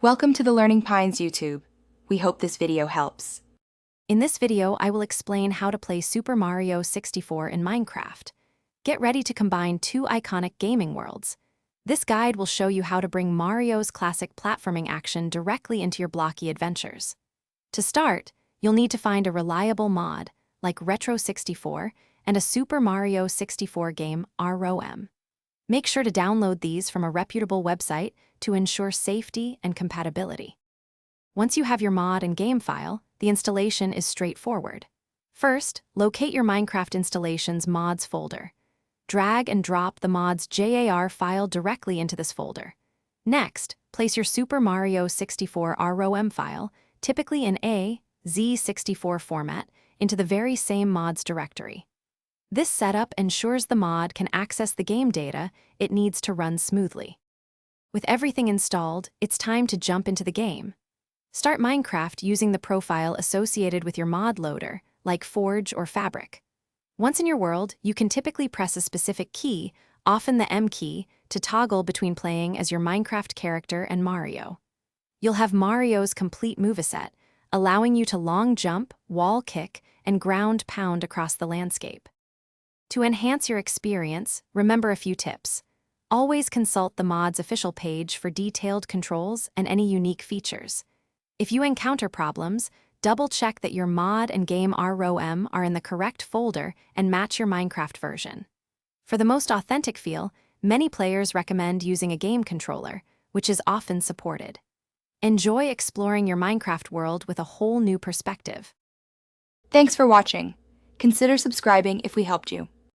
Welcome to the Learning Pines YouTube. We hope this video helps. In this video, I will explain how to play Super Mario 64 in Minecraft. Get ready to combine two iconic gaming worlds. This guide will show you how to bring Mario's classic platforming action directly into your blocky adventures. To start, you'll need to find a reliable mod, like Retro 64, and a Super Mario 64 game ROM. Make sure to download these from a reputable website to ensure safety and compatibility. Once you have your mod and game file, the installation is straightforward. First, locate your Minecraft installation's mods folder. Drag and drop the mod's JAR file directly into this folder. Next, place your Super Mario 64 ROM file, typically in Z64 format, into the very same mods directory. This setup ensures the mod can access the game data it needs to run smoothly. With everything installed, it's time to jump into the game. Start Minecraft using the profile associated with your mod loader, like Forge or Fabric. Once in your world, you can typically press a specific key, often the M key, to toggle between playing as your Minecraft character and Mario. You'll have Mario's complete moveset, allowing you to long jump, wall kick, and ground pound across the landscape. To enhance your experience, remember a few tips. Always consult the mod's official page for detailed controls and any unique features. If you encounter problems, double-check that your mod and game ROM are in the correct folder and match your Minecraft version. For the most authentic feel, many players recommend using a game controller, which is often supported. Enjoy exploring your Minecraft world with a whole new perspective. Thanks for watching. Consider subscribing if we helped you.